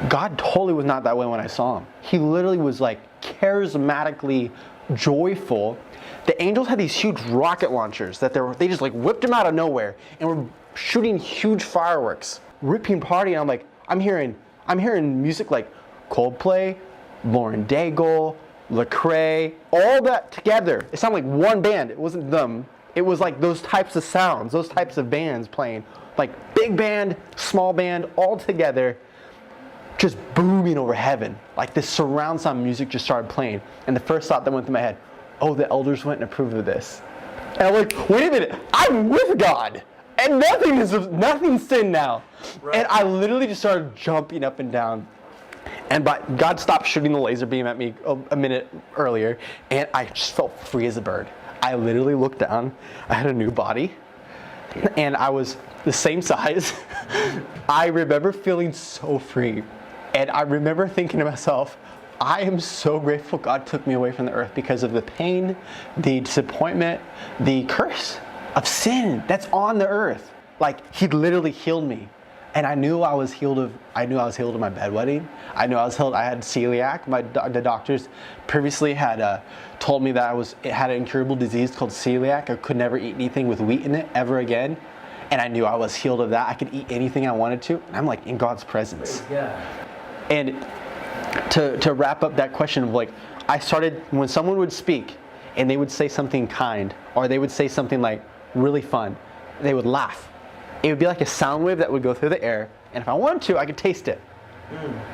God totally was not that way when I saw him. He literally was like charismatically joyful. The angels had these huge rocket launchers that they just like whipped them out of nowhere and were shooting huge fireworks, ripping party. And I'm like, I'm hearing music like Coldplay, Lauren Daigle, Lecrae, all that together. It sounded like one band. It wasn't them. It was like those types of sounds, those types of bands playing, like big band, small band, all together, just booming over heaven. Like this surround sound music just started playing. And the first thought that went through my head, oh, the elders went and approved of this. And I'm like, wait a minute, I'm with God. And nothing's sin now. Right. And I literally just started jumping up and down. And God stopped shooting the laser beam at me a minute earlier, and I just felt free as a bird. I literally looked down. I had a new body, and I was the same size. I remember feeling so free. And I remember thinking to myself, I am so grateful God took me away from the earth because of the pain, the disappointment, the curse of sin that's on the earth. Like, he literally healed me. And I knew I was healed of my bedwetting. I knew I was healed. I had celiac. The doctors previously had told me that I had an incurable disease called celiac. I could never eat anything with wheat in it ever again. And I knew I was healed of that. I could eat anything I wanted to. And I'm like in God's presence.
Yeah.
And to wrap up that question of like, I started, when someone would speak and they would say something kind, or they would say something like really fun, they would laugh. It would be like a sound wave that would go through the air, and if I wanted to, I could taste it.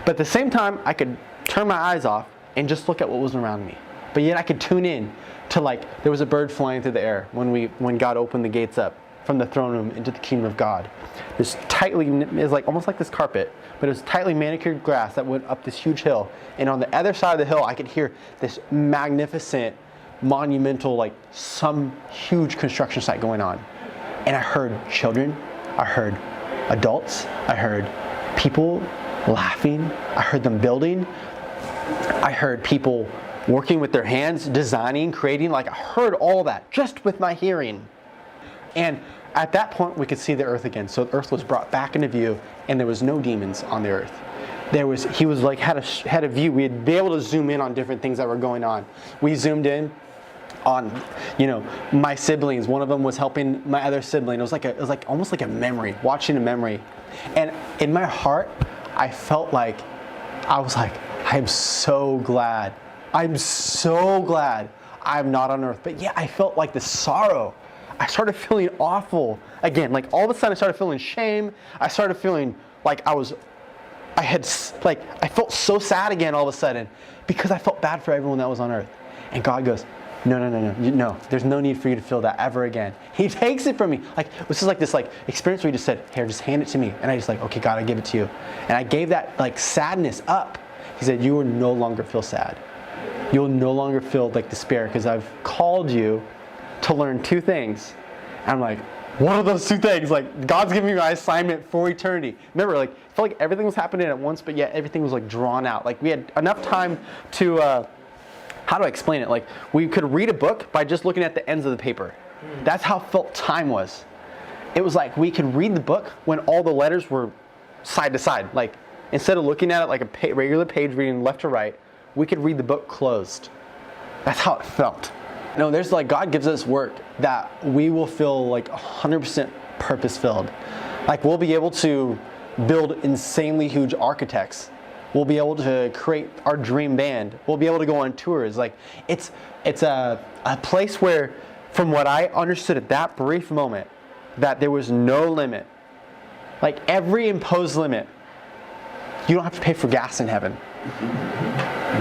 But at the same time, I could turn my eyes off and just look at what was around me. But yet I could tune in to, like, there was a bird flying through the air when God opened the gates up from the throne room into the kingdom of God. It was like almost like this carpet, but it was tightly manicured grass that went up this huge hill. And on the other side of the hill, I could hear this magnificent, monumental, like some huge construction site going on. And I heard children, I heard adults, I heard people laughing, I heard them building, I heard people working with their hands, designing, creating, like I heard all that just with my hearing. And at that point, we could see the earth again. So the earth was brought back into view, and there was no demons on the earth. He was like, had a view. We'd be able to zoom in on different things that were going on. We zoomed in on, my siblings. One of them was helping my other sibling. It was like almost like a memory, watching a memory. And in my heart, I felt like, I was like, I'm so glad. I'm so glad I'm not on earth. But yeah, I felt like the sorrow. I started feeling awful again. Like all of a sudden I started feeling shame. I started feeling like I felt so sad again all of a sudden because I felt bad for everyone that was on earth. And God goes, no, there's no need for you to feel that ever again. He takes it from me. Like, this is like this like experience where he just said, here, just hand it to me. And I just like, okay, God, I give it to you. And I gave that like sadness up. He said, you will no longer feel sad. You'll no longer feel like despair because I've called you to learn two things. And I'm like, what are those two things? Like, God's giving me my assignment for eternity. Remember, like, I felt like everything was happening at once, but yet everything was like drawn out. Like, we had enough time to, how do I explain it? Like, we could read a book by just looking at the ends of the paper. That's how felt time was. It was like we could read the book when all the letters were side to side. Like, instead of looking at it like a regular page reading left to right, we could read the book closed. That's how it felt. No, there's like, God gives us work that we will feel like 100% purpose-filled. Like, we'll be able to build insanely huge architects. We'll be able to create our dream band. We'll be able to go on tours. Like, it's a place where from what I understood at that brief moment, that there was no limit. Like every imposed limit, you don't have to pay for gas in heaven.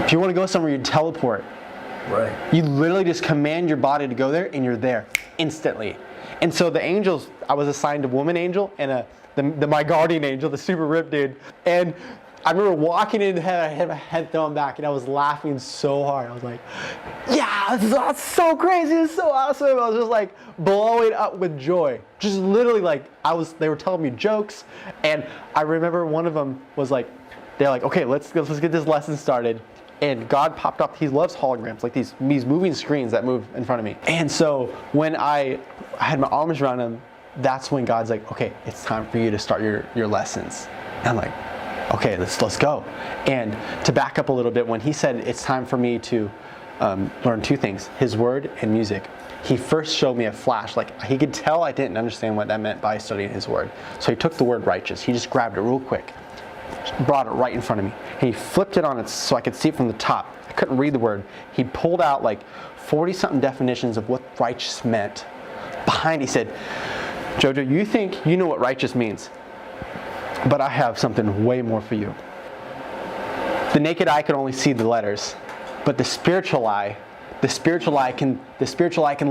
If you want to go somewhere, you teleport.
Right.
You literally just command your body to go there, and you're there instantly. And so the angels, I was assigned a woman angel and my guardian angel, the super ripped dude. And I remember walking into heaven, I had my head thrown back, and I was laughing so hard. I was like, yeah, this is so crazy, this is so awesome. I was just like blowing up with joy. Just literally like, they were telling me jokes. And I remember one of them was like, they're like, okay, let's get this lesson started. And God popped up, he loves holograms, like these moving screens that move in front of me. And so when I had my arms around him, that's when God's like, okay, it's time for you to start your lessons. And I'm like, okay, let's go. And to back up a little bit, when he said it's time for me to learn two things, his word and music, he first showed me a flash. Like he could tell I didn't understand what that meant by studying his word. So he took the word righteous, he just grabbed it real quick, brought it right in front of me. And he flipped it on it so I could see it from the top. I couldn't read the word. He pulled out like 40-something definitions of what righteous meant. Behind, he said, Jojo, you think you know what righteous means, but I have something way more for you. The naked eye can only see the letters, but the spiritual eye can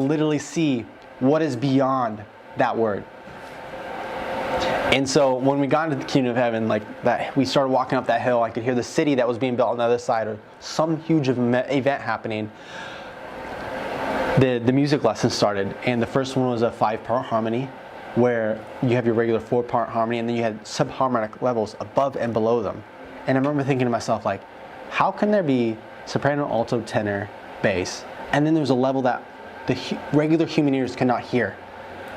literally see what is beyond that word. And so when we got into the kingdom of heaven, like that, we started walking up that hill. I could hear the city that was being built on the other side, or some huge event happening. The music lesson started, and the first one was a 5-part harmony, where you have your regular 4-part harmony, and then you had subharmonic levels above and below them. And I remember thinking to myself, like, how can there be soprano, alto, tenor, bass, and then there's a level that the regular human ears cannot hear,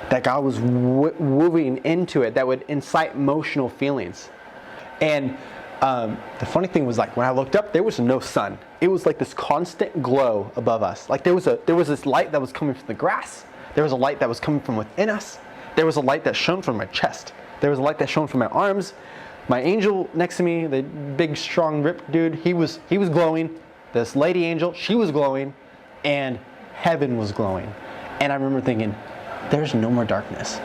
that God was woven into it, that would incite emotional feelings. And the funny thing was, like, when I looked up, there was no sun. It was like this constant glow above us. Like there was this light that was coming from the grass. There was a light that was coming from within us. There was a light that shone from my chest. There was a light that shone from my arms. My angel next to me, the big, strong, ripped dude, he was glowing. This lady angel, she was glowing, and heaven was glowing. And I remember thinking, there's no more darkness.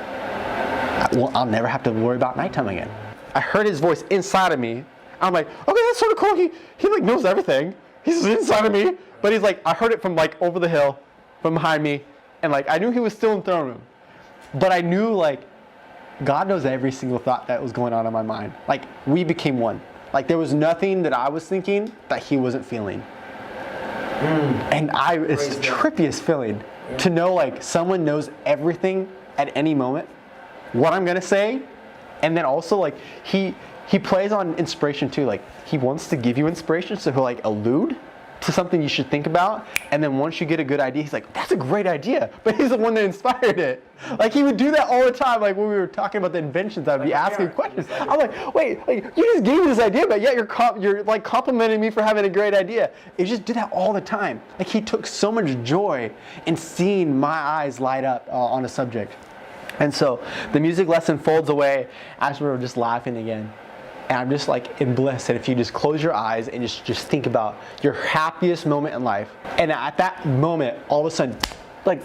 Well, I'll never have to worry about nighttime again. I heard his voice inside of me. I'm like, okay, that's sort of cool. He like knows everything. He's inside of me. But he's like, I heard it from like over the hill, from behind me. And like, I knew he was still in the throne room. But I knew like, God knows every single thought that was going on in my mind. Like, we became one. Like, there was nothing that I was thinking that he wasn't feeling. And it's the trippiest feeling to know like someone knows everything at any moment, what I'm gonna say, and then also like he plays on inspiration too. Like he wants to give you inspiration, so he'll like allude to something you should think about, and then once you get a good idea, he's like, that's a great idea, but he's the one that inspired it. Like he would do that all the time. Like when we were talking about the inventions, I'd be asking questions. I'm like, wait, like you just gave me this idea, but yet you're like complimenting me for having a great idea. He just did that all the time. Like he took so much joy in seeing my eyes light up on a subject. And so the music lesson folds away. I just remember just laughing again. And I'm just like in bliss. And if you just close your eyes and just think about your happiest moment in life. And at that moment, all of a sudden, like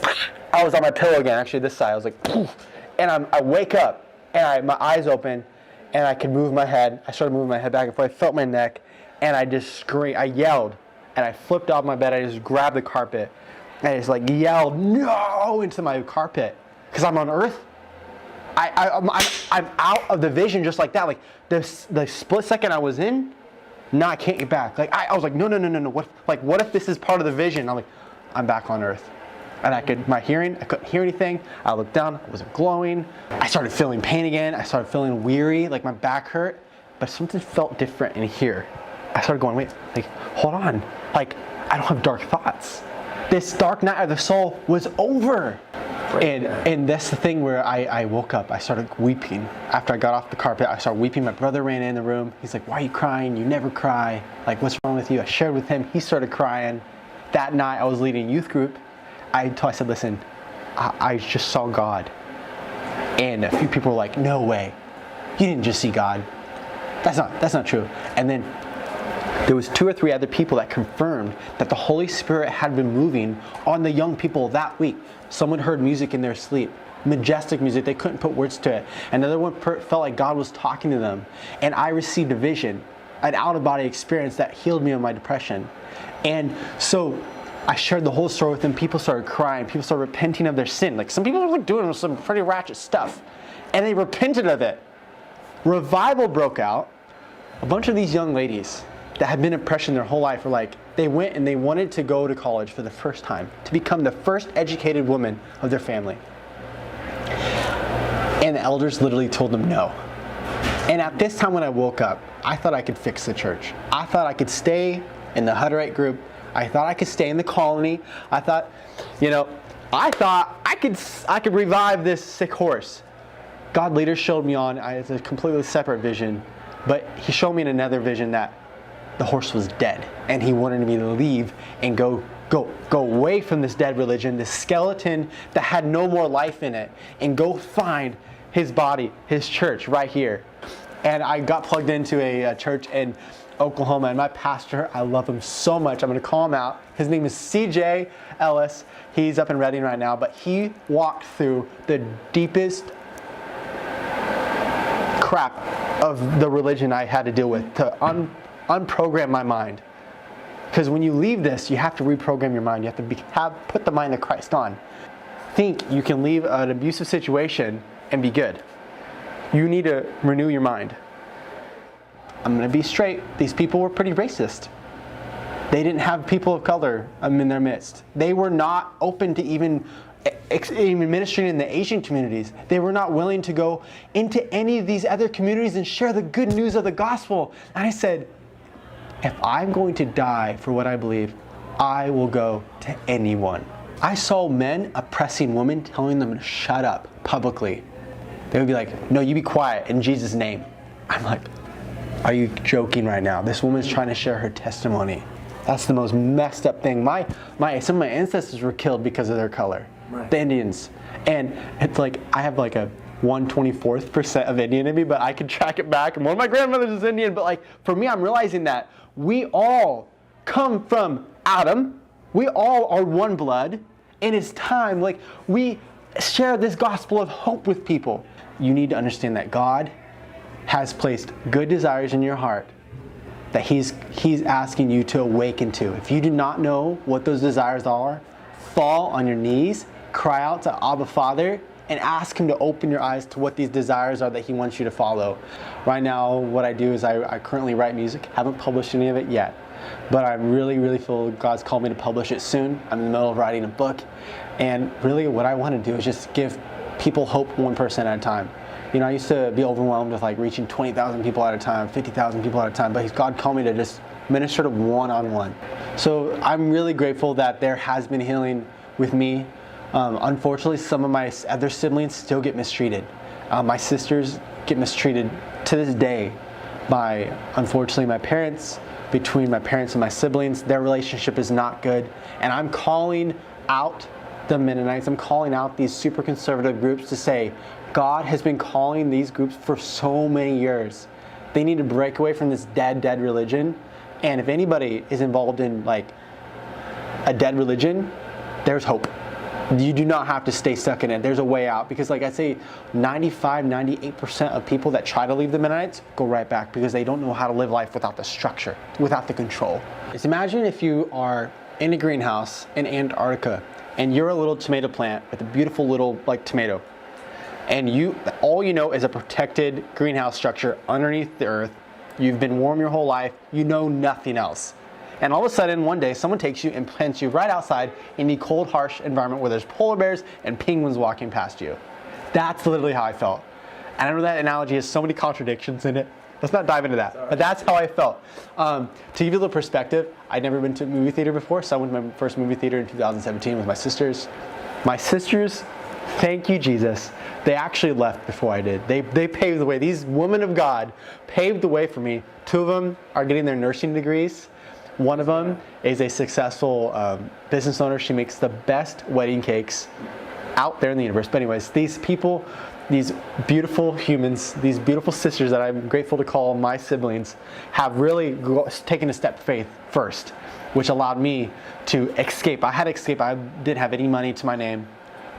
I was on my pillow again, actually this side. I was like, poof. And I wake up and my eyes open and I can move my head. I started moving my head back and forth. I felt my neck and I just screamed. I yelled and I flipped off my bed. I just grabbed the carpet and I just like yelled, no, into my carpet. Because I'm on earth. I'm out of the vision just like that. Like the split second I was in, no, I can't get back. Like I was like, no. What if this is part of the vision? I'm like, I'm back on earth. And I couldn't hear anything. I looked down, I wasn't glowing. I started feeling pain again. I started feeling weary, like my back hurt. But something felt different in here. I started going, wait, like, hold on. Like, I don't have dark thoughts. This dark night of the soul was over. And that's the thing where I woke up. I started weeping. After I got off the carpet, I started weeping. My brother ran in the room. He's like, why are you crying? You never cry. Like, what's wrong with you? I shared with him. He started crying. That night, I was leading a youth group. I said, listen, I just saw God. And a few people were like, no way. You didn't just see God. That's not true. And then There was 2 or 3 other people that confirmed that the Holy Spirit had been moving on the young people that week. Someone heard music in their sleep, majestic music, they couldn't put words to it. Another one felt like God was talking to them. And I received a vision, an out-of-body experience that healed me of my depression. And so I shared the whole story with them. People started crying. People started repenting of their sin. Like, some people were like doing some pretty ratchet stuff. And they repented of it. Revival broke out. A bunch of these young ladies that had been in depression their whole life were like, they went and they wanted to go to college for the first time, to become the first educated woman of their family. And the elders literally told them no. And at this time when I woke up, I thought I could fix the church. I thought I could stay in the Hutterite group. I thought I could stay in the colony. I thought, I thought I could revive this sick horse. God later showed me it's a completely separate vision, but he showed me in another vision that the horse was dead, and he wanted me to leave and go away from this dead religion, this skeleton that had no more life in it, and go find his body, his church right here. And I got plugged into a church in Oklahoma, and my pastor, I love him so much. I'm going to call him out. His name is CJ Ellis. He's up in Redding right now, but he walked through the deepest crap of the religion I had to deal with to unprogram my mind. Because when you leave this, you have to reprogram your mind. You have to put the mind of Christ on. Think you can leave an abusive situation and be good. You need to renew your mind. I'm going to be straight. These people were pretty racist. They didn't have people of color in their midst. They were not open to even ministering in the Asian communities. They were not willing to go into any of these other communities and share the good news of the gospel. And I said, if I'm going to die for what I believe, I will go to anyone. I saw men oppressing women, telling them to shut up publicly. They would be like, no, you be quiet in Jesus' name. I'm like, are you joking right now? This woman's trying to share her testimony. That's the most messed up thing. Some of my ancestors were killed because of their color. Right. The Indians. And it's like, I have like a 1/24% of Indian in me, but I can track it back. And one of my grandmothers is Indian, but like, for me, I'm realizing that we all come from Adam. We all are one blood. And it's time, like, we share this gospel of hope with people. You need to understand that God has placed good desires in your heart that He's asking you to awaken to. If you do not know what those desires are, fall on your knees, cry out to Abba Father, and ask Him to open your eyes to what these desires are that He wants you to follow. Right now, what I do is I currently write music. Haven't published any of it yet, but I really, really feel God's called me to publish it soon. I'm in the middle of writing a book, and really what I want to do is just give people hope one person at a time. I used to be overwhelmed with like reaching 20,000 people at a time, 50,000 people at a time, but God called me to just minister to one-on-one. So I'm really grateful that there has been healing with me. Unfortunately, some of my other siblings still get mistreated. My sisters get mistreated to this day by, unfortunately, my parents. Between my parents and my siblings, their relationship is not good. And I'm calling out the Mennonites. I'm calling out these super conservative groups to say, God has been calling these groups for so many years. They need to break away from this dead religion. And if anybody is involved in like a dead religion, there's hope. You do not have to stay stuck in it. There's a way out. Because like I say, 98% of people that try to leave the Mennonites go right back because they don't know how to live life without the structure, without the control. Just imagine if you are in a greenhouse in Antarctica and you're a little tomato plant with a beautiful little like tomato. And all you know is a protected greenhouse structure underneath the earth. You've been warm your whole life. You know nothing else. And all of a sudden, one day, someone takes you and plants you right outside in the cold, harsh environment where there's polar bears and penguins walking past you. That's literally how I felt. And I know that analogy has so many contradictions in it. Let's not dive into that. But that's how I felt. To give you a little perspective, I'd never been to a movie theater before, so I went to my first movie theater in 2017 with my sisters. My sisters, thank you, Jesus. They actually left before I did. They paved the way. These women of God paved the way for me. 2 of them are getting their nursing degrees. One of them is a successful business owner. She makes the best wedding cakes out there in the universe. But anyways, these people, these beautiful humans, these beautiful sisters that I'm grateful to call my siblings, have really taken a step of faith first, which allowed me to escape. I had to escape. I didn't have any money to my name,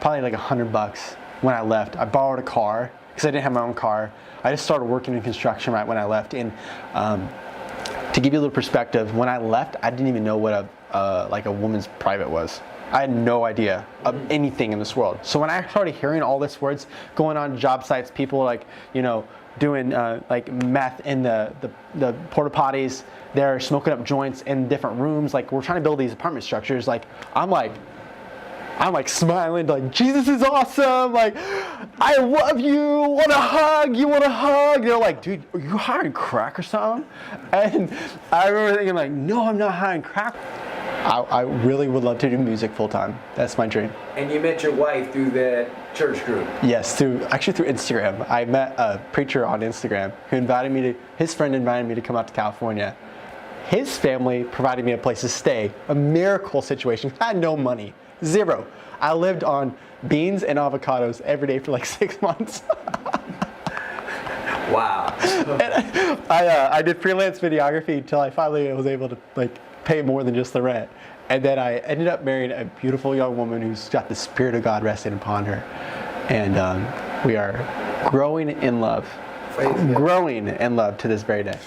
probably like $100 when I left. I borrowed a car because I didn't have my own car. I just started working in construction right when I left. And to give you a little perspective, when I left, I didn't even know what a woman's private was. I had no idea of anything in this world. So when I started hearing all these words going on job sites, people like, doing like meth in the porta potties, they're smoking up joints in different rooms. Like, we're trying to build these apartment structures. Like, I'm like smiling, like, Jesus is awesome. Like, I love you. Want a hug? You want a hug? They're like, dude, are you high on crack or something? And I remember thinking, like, no, I'm not high on crack. I really would love to do music full time. That's my dream.
And you met your wife through that church group?
Yes, through Instagram. I met a preacher on Instagram who his friend invited me to come out to California. His family provided me a place to stay. A miracle situation. I had no money. Zero. I lived on beans and avocados every day for like 6 months.
Wow.
And I did freelance videography until I finally was able to pay more than just the rent. And then I ended up marrying a beautiful young woman who's got the Spirit of God resting upon her. And we are growing in love. Growing in love to this very day.